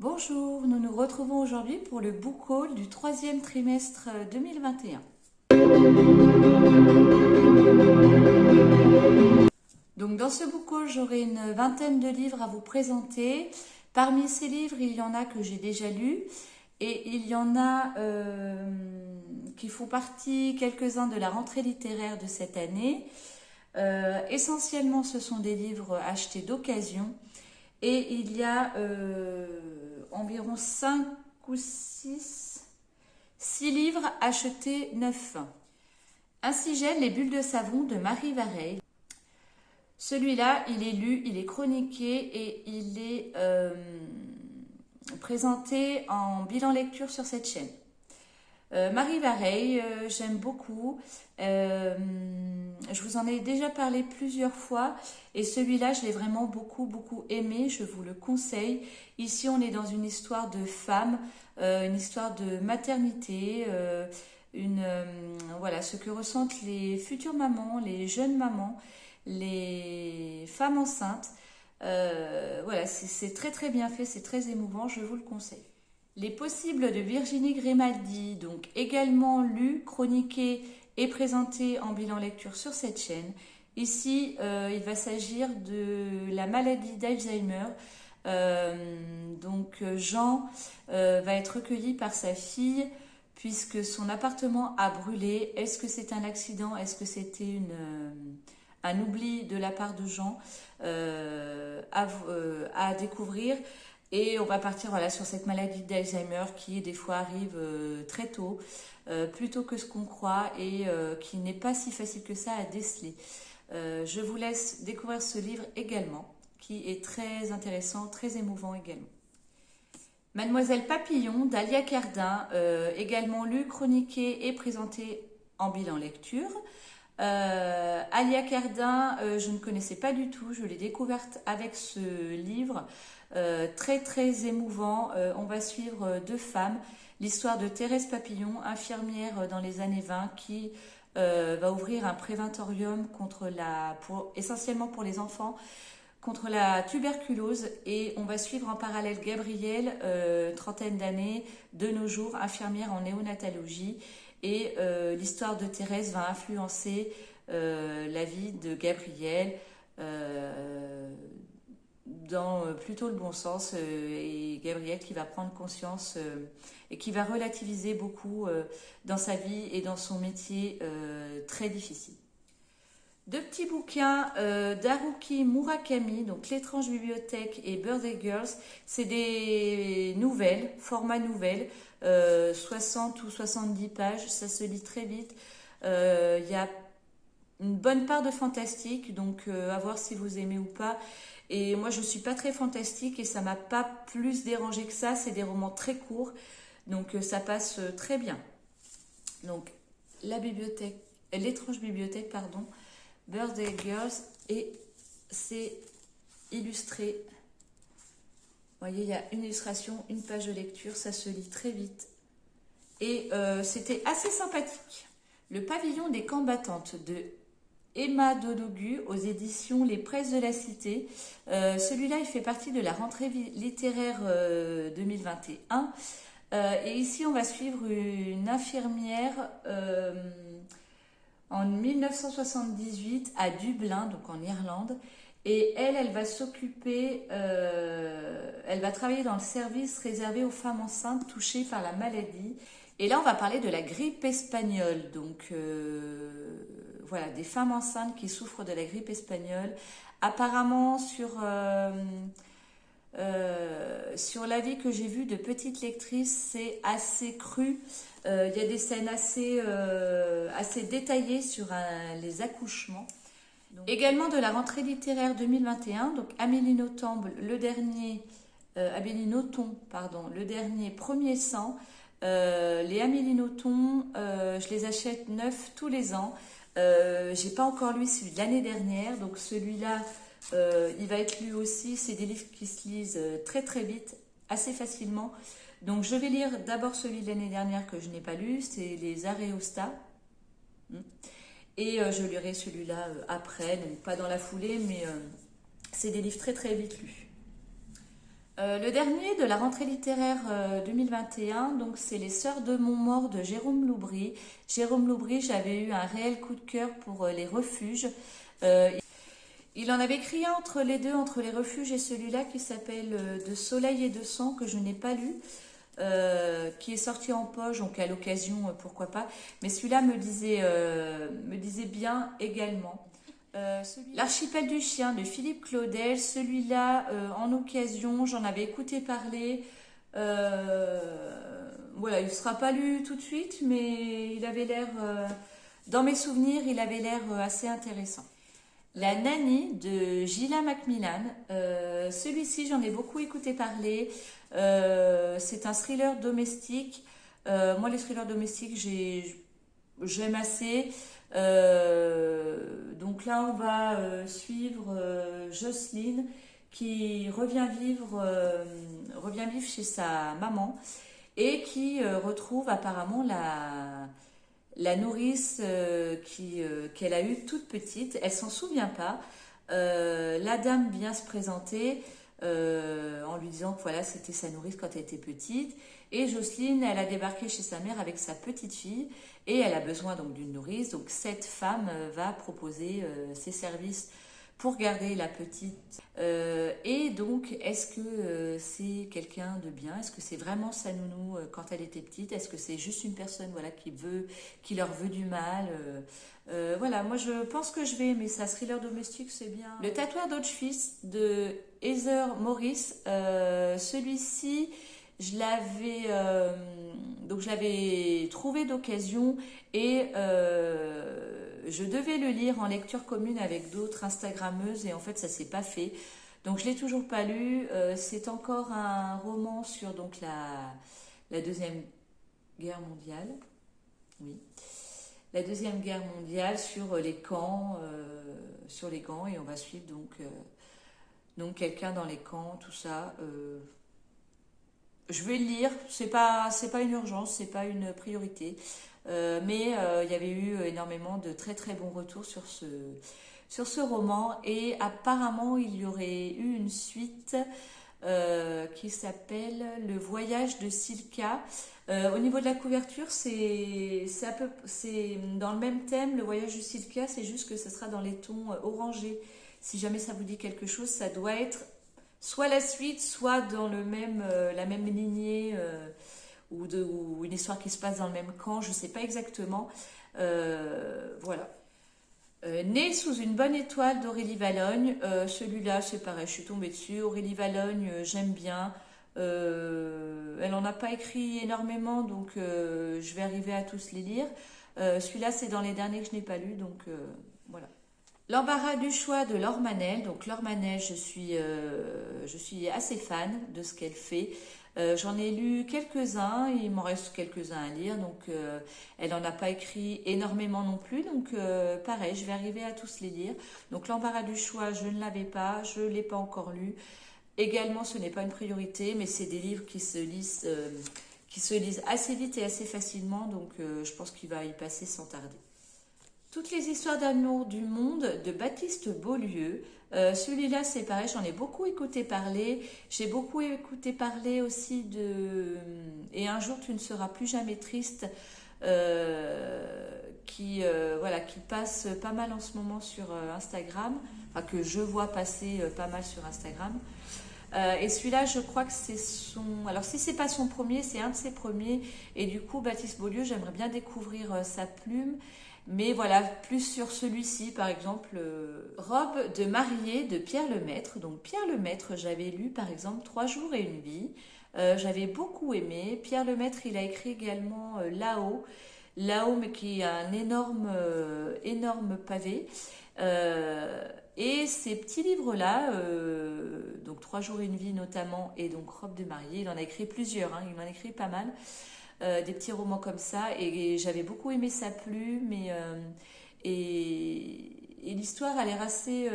Bonjour, nous nous retrouvons aujourd'hui pour le book haul du troisième trimestre 2021. Donc dans ce book haul, j'aurai une vingtaine de livres à vous présenter. Parmi ces livres, il y en a que j'ai déjà lus et il y en a qui font partie, quelques-uns, de la rentrée littéraire de cette année. Essentiellement, ce sont des livres achetés d'occasion. Et il y a environ 5 ou 6 livres achetés neufs. Ainsi gèlent les bulles de savon de Marie Vareille. Celui-là, il est lu, il est chroniqué et il est présenté en bilan lecture sur cette chaîne. Marie Vareille, j'aime beaucoup. Je vous en ai déjà parlé plusieurs fois et celui-là, je l'ai vraiment beaucoup aimé. Je vous le conseille. Ici, on est dans une histoire de femme, une histoire de maternité, voilà, ce que ressentent les futures mamans, les jeunes mamans, les femmes enceintes. Voilà, c'est très bien fait, c'est très émouvant, je vous le conseille. Les possibles de Virginie Grimaldi, donc également lu, chroniqué et présenté en bilan lecture sur cette chaîne. Ici, il va s'agir de la maladie d'Alzheimer. Jean va être recueilli par sa fille puisque son appartement a brûlé. Est-ce que c'est un accident? Est-ce que c'était un oubli de la part de Jean à découvrir? Et on va partir sur cette maladie d'Alzheimer qui des fois arrive très tôt, plus tôt que ce qu'on croit et qui n'est pas si facile que ça à déceler. Je vous laisse découvrir ce livre également, qui est très intéressant, très émouvant également. Mademoiselle Papillon d'Alia Cardin, également lu, chroniqué et présenté en bilan lecture. Alia Cardin, je ne connaissais pas du tout, je l'ai découverte avec ce livre, très émouvant. On va suivre deux femmes, l'histoire de Thérèse Papillon, infirmière dans les années 20, qui va ouvrir un préventorium essentiellement pour les enfants, contre la tuberculose, et on va suivre en parallèle Gabrielle, trentaine d'années, de nos jours, infirmière en néonatologie, et l'histoire de Thérèse va influencer la vie de Gabrielle dans plutôt le bon sens, et Gabrielle qui va prendre conscience et qui va relativiser beaucoup dans sa vie et dans son métier très difficile. Deux petits bouquins d'Haruki Murakami, donc L'étrange bibliothèque et Birthday Girls. C'est des nouvelles, format nouvelle, 60 ou 70 pages, ça se lit très vite. Il y a une bonne part de fantastique, donc à voir si vous aimez ou pas. Et moi, je ne suis pas très fantastique et ça ne m'a pas plus dérangé que ça. C'est des romans très courts, donc ça passe très bien. Donc, l'étrange bibliothèque, pardon. Birthday Girls, et c'est illustré. Vous voyez, il y a une illustration, une page de lecture, ça se lit très vite. Et c'était assez sympathique. Le pavillon des combattantes de Emma Donoghue aux éditions Les Presses de la Cité. Celui-là, il fait partie de la rentrée littéraire 2021. Et ici, on va suivre une infirmière en 1978 à Dublin, donc en Irlande. Et elle va s'occuper, elle va travailler dans le service réservé aux femmes enceintes touchées par la maladie. Et là, on va parler de la grippe espagnole. Donc, voilà, des femmes enceintes qui souffrent de la grippe espagnole. Apparemment, sur l'avis que j'ai vu de petites lectrices, c'est assez cru. Il y a des scènes assez détaillées sur les accouchements. Donc, également de la rentrée littéraire 2021, donc Amélie Nothomb, le dernier premier sang. Les Amélie Nothomb, je les achète neufs tous les ans. J'ai pas encore lu celui de l'année dernière, donc celui-là, il va être lu aussi. C'est des livres qui se lisent très vite, assez facilement. Donc je vais lire d'abord celui de l'année dernière que je n'ai pas lu, c'est les Aréostats. Et je lirai celui-là après, donc pas dans la foulée, mais c'est des livres très vite lus. Le dernier de la rentrée littéraire 2021, donc c'est Les Sœurs de Montmort de Jérôme Loubry. Jérôme Loubry, j'avais eu un réel coup de cœur pour Les Refuges. Euh, il en avait écrit un entre les deux, entre Les Refuges et celui-là qui s'appelle De Soleil et de Sang, que je n'ai pas lu, qui est sorti en poche, donc à l'occasion, pourquoi pas. Mais celui-là me disait bien également. L'archipel du chien de Philippe Claudel, celui-là en occasion, j'en avais écouté parler. Voilà, il ne sera pas lu tout de suite, mais il avait l'air, dans mes souvenirs, il avait l'air assez intéressant. La Nanny de Gillian Macmillan, celui-ci j'en ai beaucoup écouté parler. C'est un thriller domestique. Moi les thrillers domestiques j'aime assez. Donc là, on va suivre Jocelyne qui revient vivre chez sa maman et qui retrouve apparemment la nourrice qu'elle a eue toute petite. Elle s'en souvient pas. La dame vient se présenter en lui disant que voilà, c'était sa nourrice quand elle était petite. Et Jocelyne, elle a débarqué chez sa mère avec sa petite fille et elle a besoin donc d'une nourrice. Donc cette femme va proposer ses services pour garder la petite. Et donc, est-ce que c'est quelqu'un de bien? Est-ce que c'est vraiment sa nounou quand elle était petite? Est-ce que c'est juste une personne voilà, qui leur veut du mal? Voilà, moi je pense que je vais aimer ça. Thriller domestique, c'est bien. Le tatoueur d'Auschwitz de Heather Morris, celui-ci, je l'avais trouvé d'occasion et je devais le lire en lecture commune avec d'autres Instagrammeuses et en fait ça s'est pas fait. Donc je l'ai toujours pas lu. C'est encore un roman sur donc la Deuxième Guerre mondiale. Oui. La Deuxième Guerre mondiale sur les camps, et on va suivre donc quelqu'un dans les camps, tout ça. Je vais le lire, c'est pas une urgence, c'est pas une priorité. Mais il y avait eu énormément de très très bons retours sur ce roman et apparemment il y aurait eu une suite qui s'appelle Le Voyage de Silka. Au niveau de la couverture, c'est dans le même thème, Le Voyage de Silka, c'est juste que ce sera dans les tons orangés. Si jamais ça vous dit quelque chose, ça doit être soit la suite, soit dans la même lignée ou une histoire qui se passe dans le même camp, je ne sais pas exactement. Voilà. Né sous une bonne étoile d'Aurélie Vallogne, celui-là c'est pareil, je suis tombée dessus. Aurélie Vallogne, j'aime bien. Elle n'en a pas écrit énormément, donc je vais arriver à tous les lire. Celui-là c'est dans les derniers que je n'ai pas lu, donc voilà. L'embarras du choix de Laure Manel. Donc Laure Manel, je suis assez fan de ce qu'elle fait. J'en ai lu quelques-uns, il m'en reste quelques-uns à lire, donc elle n'en a pas écrit énormément non plus, donc pareil, je vais arriver à tous les lire. Donc l'embarras du choix, je ne l'avais pas, je ne l'ai pas encore lu. Également, ce n'est pas une priorité, mais c'est des livres qui se lisent assez vite et assez facilement, donc je pense qu'il va y passer sans tarder. Toutes les histoires d'amour du monde de Baptiste Beaulieu. Celui-là, c'est pareil, j'en ai beaucoup écouté parler. J'ai beaucoup écouté parler aussi de Et un jour tu ne seras plus jamais triste, qui passe pas mal en ce moment sur Instagram, enfin que je vois passer pas mal sur Instagram. Et celui-là, je crois que c'est son... Alors, si c'est pas son premier, c'est un de ses premiers. Et du coup, Baptiste Beaulieu, j'aimerais bien découvrir sa plume. Mais voilà, plus sur celui-ci, par exemple, Robe de mariée de Pierre Lemaître. Donc, Pierre Lemaître, j'avais lu, par exemple, 3 jours et une vie. J'avais beaucoup aimé. Pierre Lemaître, il a écrit également Là-haut. Là-haut, mais qui est un énorme pavé. Et ces petits livres-là, donc 3 jours et une vie notamment, et donc Robe de mariée, il en a écrit plusieurs, hein, il en a écrit pas mal, des petits romans comme ça, et j'avais beaucoup aimé sa plume, et l'histoire a l'air assez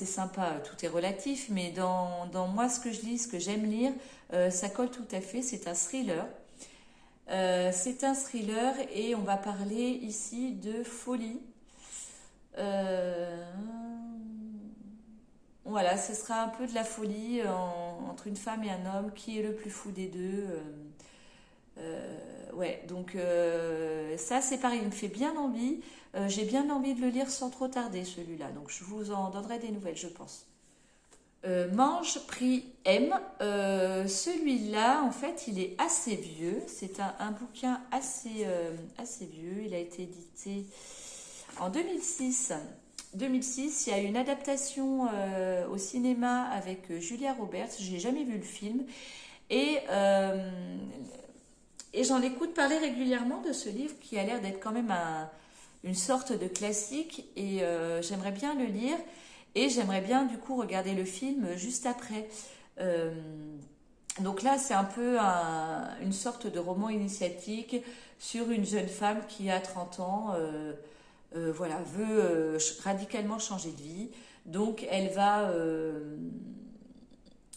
sympa, tout est relatif, mais dans moi, ce que je lis, ce que j'aime lire, ça colle tout à fait, c'est un thriller. Et on va parler ici de folie. Voilà, ce sera un peu de la folie entre une femme et un homme, qui est le plus fou des deux. Ouais, donc ça c'est pareil, il me fait bien envie. J'ai bien envie de le lire sans trop tarder celui-là, donc je vous en donnerai des nouvelles, je pense. Mange, prix M. Celui-là, en fait, il est assez vieux. C'est un bouquin assez vieux. Il a été édité en 2006. 2006, il y a une adaptation au cinéma avec Julia Roberts. J'ai jamais vu le film. Et, euh, et j'en écoute parler régulièrement de ce livre qui a l'air d'être quand même une sorte de classique. Et j'aimerais bien le lire. Et j'aimerais bien du coup regarder le film juste après. Euh, donc là, c'est un peu une sorte de roman initiatique sur une jeune femme qui a 30 ans, voilà, veut radicalement changer de vie. Donc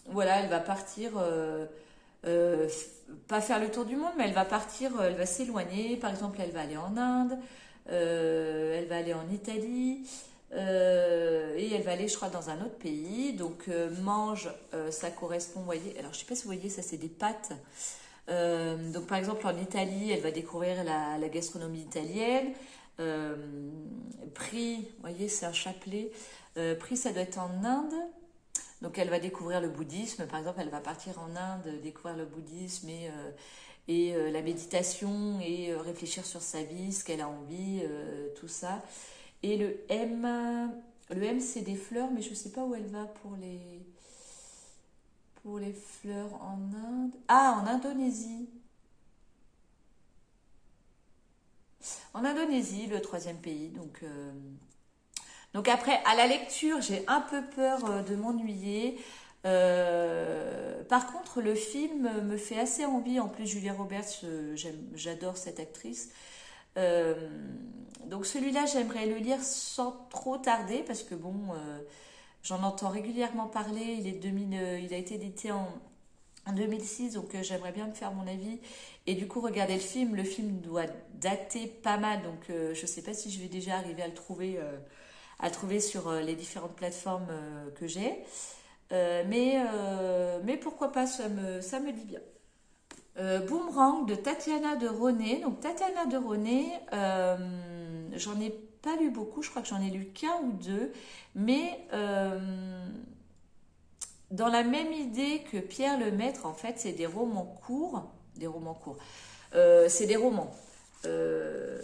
voilà, elle va partir, euh, pas faire le tour du monde, mais elle va partir, elle va s'éloigner. Par exemple, elle va aller en Inde, elle va aller en Italie. Et elle va aller, je crois, dans un autre pays. Donc, mange, ça correspond, vous voyez. Alors, je ne sais pas si vous voyez, ça, c'est des pâtes. Donc, par exemple, en Italie, elle va découvrir la gastronomie italienne. Euh, Prix, vous voyez, c'est un chapelet. Prix, ça doit être en Inde. Donc, elle va découvrir le bouddhisme. Par exemple, elle va partir en Inde, découvrir le bouddhisme et la méditation et réfléchir sur sa vie, ce qu'elle a envie, tout ça. Et le M c'est des fleurs, mais je ne sais pas où elle va pour les fleurs en Inde. Ah, en Indonésie. En Indonésie, le troisième pays. Donc après, à la lecture, j'ai un peu peur de m'ennuyer. Par contre, le film me fait assez envie. En plus, Julia Roberts, j'adore cette actrice. Euh, donc celui-là, j'aimerais le lire sans trop tarder parce que bon, j'en entends régulièrement parler. Il a été édité en 2006, donc j'aimerais bien me faire mon avis. Et du coup, regarder le film. Le film doit dater pas mal, donc je ne sais pas si je vais déjà arriver à le trouver sur les différentes plateformes que j'ai. Mais pourquoi pas, ça me dit bien. Boomerang de Tatiana de René. Donc Tatiana de René, j'en ai pas lu beaucoup, je crois que j'en ai lu qu'un ou deux, mais dans la même idée que Pierre Lemaître, en fait, c'est des romans courts, c'est des romans euh,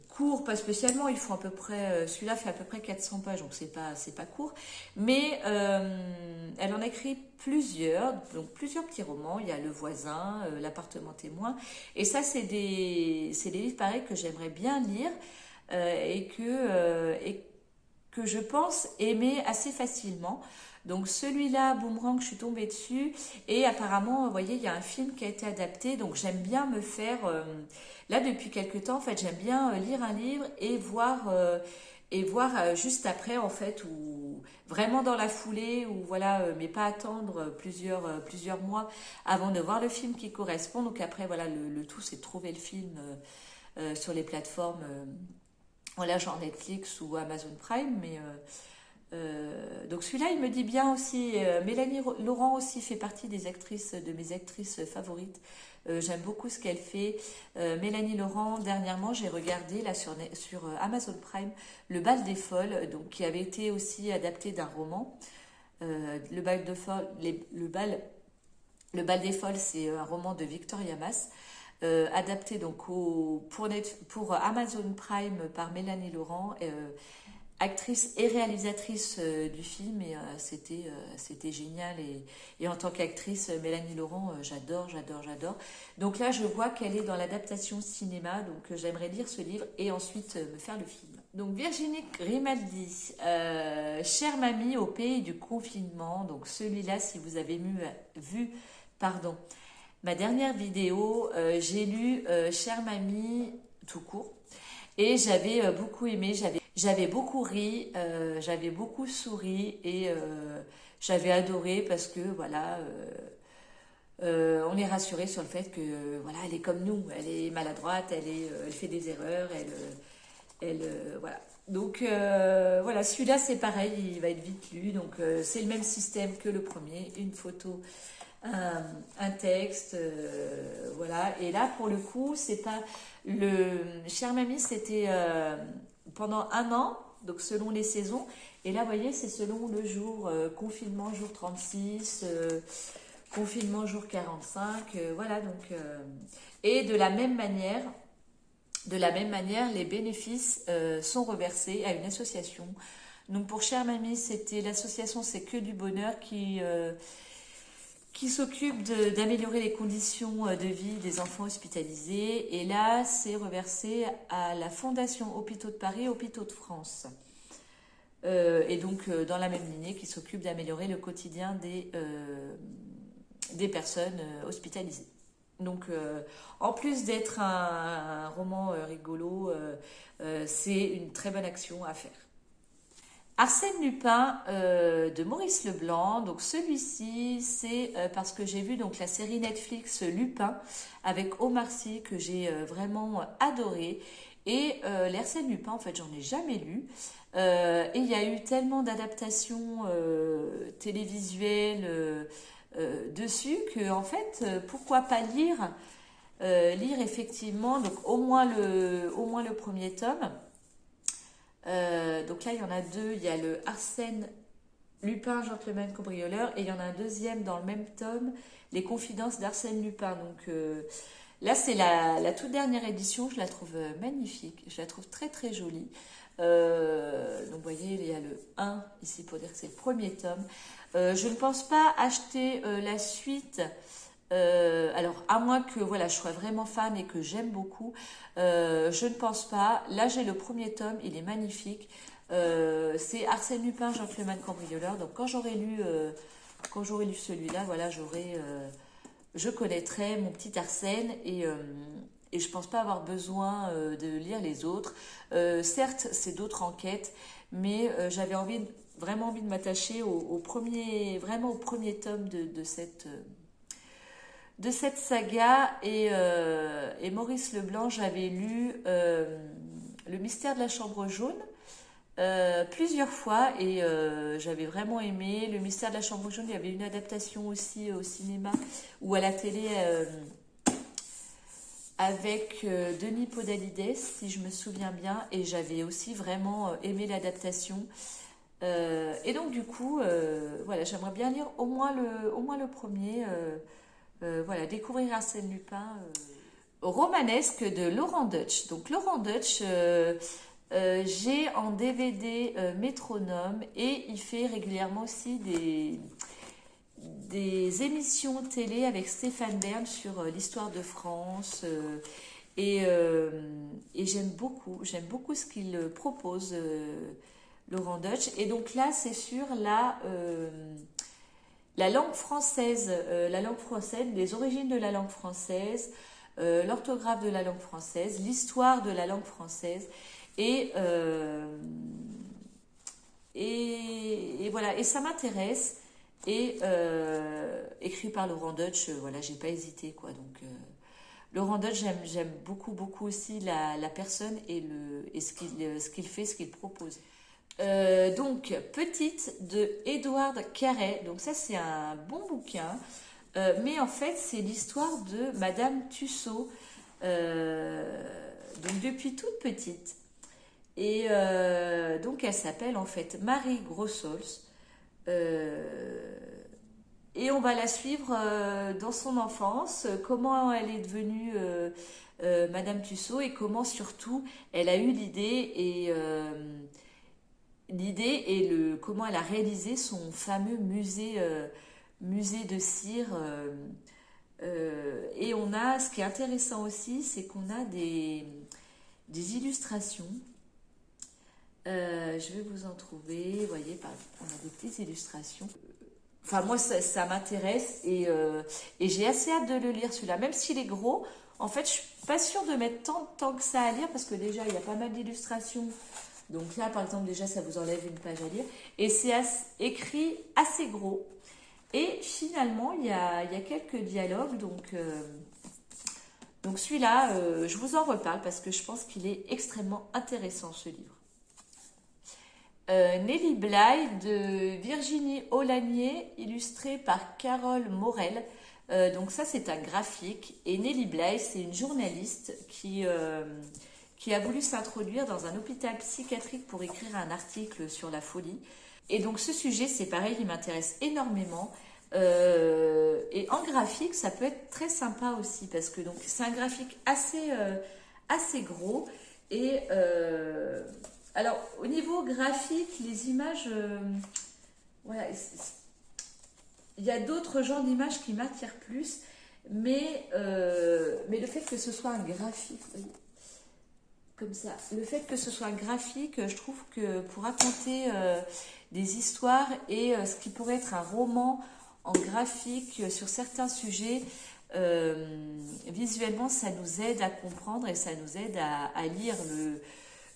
courts, pas spécialement, ils font à peu près, celui-là fait à peu près 400 pages, donc c'est pas court, mais elle en a écrit plusieurs, donc plusieurs petits romans. Il y a Le Voisin, L'appartement témoin, et ça c'est des livres pareils que j'aimerais bien lire et que je pense aimer assez facilement. Donc celui-là, Boomerang, je suis tombée dessus et apparemment, vous voyez, il y a un film qui a été adapté. Donc j'aime bien me faire, là depuis quelques temps, en fait, j'aime bien lire un livre et voir juste après, en fait, ou vraiment dans la foulée, ou voilà, mais pas attendre plusieurs mois avant de voir le film qui correspond. Donc après, voilà, le tout, c'est de trouver le film sur les plateformes, voilà, genre Netflix ou Amazon Prime, mais donc celui-là, il me dit bien aussi. Mélanie Laurent aussi fait partie de mes actrices favorites. J'aime beaucoup ce qu'elle fait. Mélanie Laurent, dernièrement, j'ai regardé là sur Amazon Prime Le Bal des Folles, donc qui avait été aussi adapté d'un roman. Le Bal de Folles, le Bal des Folles, c'est un roman de Victoria Mas. Adapté donc pour Amazon Prime par Mélanie Laurent, actrice et réalisatrice du film, et c'était génial, et en tant qu'actrice, Mélanie Laurent, j'adore. Donc là, je vois qu'elle est dans l'adaptation cinéma, donc j'aimerais lire ce livre et ensuite me faire le film. Donc Virginie Grimaldi, Chère mamie au pays du confinement. Donc celui-là, si vous avez vu, pardon, ma dernière vidéo, j'ai lu Chère mamie tout court, et j'avais beaucoup aimé, j'avais beaucoup ri, j'avais beaucoup souri, et j'avais adoré parce que voilà, on est rassuré sur le fait que voilà, elle est comme nous, elle est maladroite, elle fait des erreurs, Voilà. Donc voilà, celui-là c'est pareil, il va être vite lu. Donc c'est le même système que le premier, une photo, un texte, voilà. Et là pour le coup, c'est pas le Chère Mamie, c'était pendant un an, donc selon les saisons. Et là, vous voyez, c'est selon le jour, confinement jour 36, confinement jour 45, voilà. Donc et de la même manière, les bénéfices sont reversés à une association. Donc pour Chère Mamie, c'était l'association C'est que du bonheur qui s'occupe d'améliorer les conditions de vie des enfants hospitalisés. Et là, c'est reversé à la Fondation Hôpitaux de Paris, Hôpitaux de France. Et donc dans la même lignée, qui s'occupe d'améliorer le quotidien des personnes hospitalisées. Donc, en plus d'être un roman rigolo, c'est une très bonne action à faire. Arsène Lupin de Maurice Leblanc. Donc celui-ci, c'est parce que j'ai vu donc la série Netflix Lupin avec Omar Sy que j'ai vraiment adoré. Et l'Arsène Lupin, en fait, j'en ai jamais lu. Et il y a eu tellement d'adaptations télévisuelles dessus que, en fait, pourquoi pas lire effectivement, donc au moins le premier tome. Donc là, il y en a deux. Il y a le Arsène Lupin, gentleman cambrioleur, et il y en a un deuxième dans le même tome, Les Confidences d'Arsène Lupin. Donc là, c'est la toute dernière édition. Je la trouve magnifique. Je la trouve très très jolie. Donc vous voyez, il y a le 1 ici pour dire que c'est le premier tome. Je ne pense pas acheter la suite. Alors, à moins que voilà, je sois vraiment fan et que j'aime beaucoup, je ne pense pas. Là, j'ai le premier tome, il est magnifique. C'est Arsène Lupin, gentleman cambrioleur. Donc, quand j'aurai lu celui-là, voilà, je connaîtrai mon petit Arsène et je pense pas avoir besoin de lire les autres. Certes, c'est d'autres enquêtes, mais j'avais vraiment envie de m'attacher au premier tome de cette saga. Et Maurice Leblanc, j'avais lu Le mystère de la chambre jaune plusieurs fois et j'avais vraiment aimé. Le mystère de la chambre jaune, il y avait une adaptation aussi au cinéma ou à la télé avec Denis Podalides, si je me souviens bien, et j'avais aussi vraiment aimé l'adaptation. Et donc du coup, voilà, j'aimerais bien lire au moins le premier. Voilà, découvrir Arsène Lupin. Romanesque de Laurent Deutsch. Donc Laurent Deutsch, j'ai en DVD Métronome et il fait régulièrement aussi des émissions télé avec Stéphane Bern sur l'histoire de France. Et j'aime beaucoup ce qu'il propose, Laurent Deutsch. Et donc là, c'est sur la langue française, les origines de la langue française, l'orthographe de la langue française, l'histoire de la langue française, et voilà, et ça m'intéresse, et écrit par Laurent Deutsch, voilà, j'ai pas hésité, quoi. Donc Laurent Deutsch, j'aime beaucoup aussi la personne et ce qu'il fait, ce qu'il propose. Donc, Petite de Édouard Carré. Donc ça, c'est un bon bouquin. Mais en fait, c'est l'histoire de Madame Tussaud. Donc, depuis toute petite. Et donc, elle s'appelle en fait Marie Grossols. Et on va la suivre dans son enfance. Comment elle est devenue Madame Tussaud et comment surtout elle a eu l'idée et comment elle a réalisé son fameux musée de cire. Et ce qui est intéressant aussi, c'est qu'on a des illustrations. Je vais vous en trouver. Vous voyez, on a des petites illustrations. Enfin, moi, ça m'intéresse et j'ai assez hâte de le lire, celui-là. Même s'il est gros, en fait, je suis pas sûre de mettre tant que ça à lire parce que déjà, il y a pas mal d'illustrations. Donc là, par exemple, déjà, ça vous enlève une page à lire. Et c'est écrit assez gros. Et finalement, il y a quelques dialogues. Donc celui-là, je vous en reparle parce que je pense qu'il est extrêmement intéressant, ce livre. Nelly Bly de Virginie Aulagnier, illustré par Carole Morel. Donc ça, c'est un graphique. Et Nelly Bly, c'est une journaliste qui a voulu s'introduire dans un hôpital psychiatrique pour écrire un article sur la folie. Et donc ce sujet, c'est pareil, il m'intéresse énormément. Et en graphique, ça peut être très sympa aussi parce que donc c'est un graphique assez gros. Et alors au niveau graphique, les images, voilà, il y a d'autres genres d'images qui m'attirent plus, mais le fait que ce soit un graphique, comme ça, le fait que ce soit un graphique, je trouve que pour raconter des histoires et ce qui pourrait être un roman en graphique sur certains sujets, visuellement, ça nous aide à comprendre et ça nous aide à lire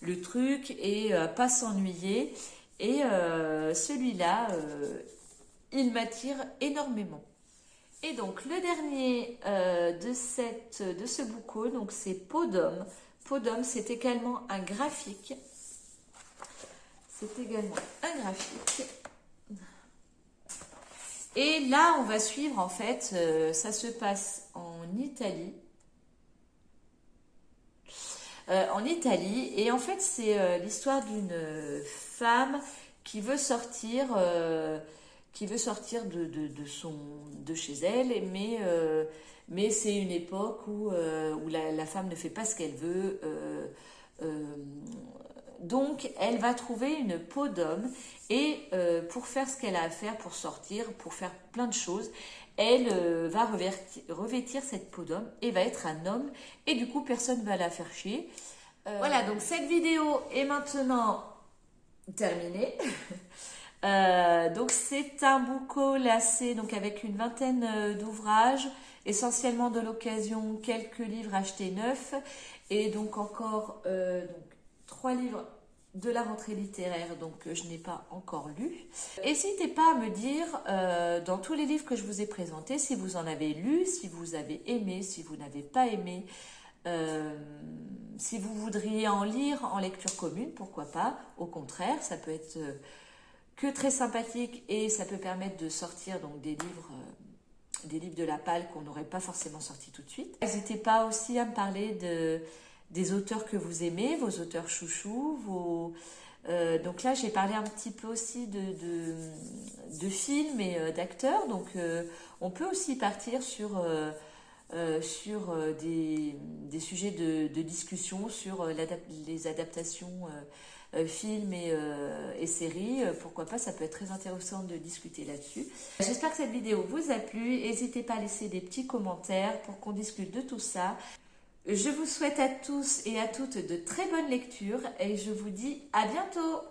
le truc et pas s'ennuyer. Et celui-là, il m'attire énormément. Et donc, le dernier de ce bouquin, donc c'est Peau d'homme. Peau d'homme, c'est également un graphique. Et là, on va suivre, en fait, ça se passe en Italie. Et en fait, c'est l'histoire d'une femme qui veut sortir de chez elle, mais c'est une époque où la femme ne fait pas ce qu'elle veut. Donc, elle va trouver une peau d'homme et pour faire ce qu'elle a à faire, pour sortir, pour faire plein de choses, elle va revêtir cette peau d'homme et va être un homme et du coup, personne ne va la faire chier. Voilà, donc cette vidéo est maintenant terminée. Donc c'est un bouquin lacé donc avec une vingtaine d'ouvrages, essentiellement de l'occasion, quelques livres achetés neufs et donc encore 3 livres de la rentrée littéraire donc que je n'ai pas encore lu. N'hésitez pas à me dire dans tous les livres que je vous ai présentés si vous en avez lu, si vous avez aimé, si vous n'avez pas aimé, si vous voudriez en lire en lecture commune, pourquoi pas. Au contraire, ça peut être que très sympathique et ça peut permettre de sortir donc des livres de la palle qu'on n'aurait pas forcément sortis tout de suite. N'hésitez pas aussi à me parler des auteurs que vous aimez, vos auteurs chouchous, donc là j'ai parlé un petit peu aussi de films et d'acteurs, donc on peut aussi partir sur des sujets de discussion sur les adaptations films et séries, pourquoi pas, ça peut être très intéressant de discuter là-dessus. J'espère que cette vidéo vous a plu, n'hésitez pas à laisser des petits commentaires pour qu'on discute de tout ça. Je vous souhaite à tous et à toutes de très bonnes lectures et je vous dis à bientôt.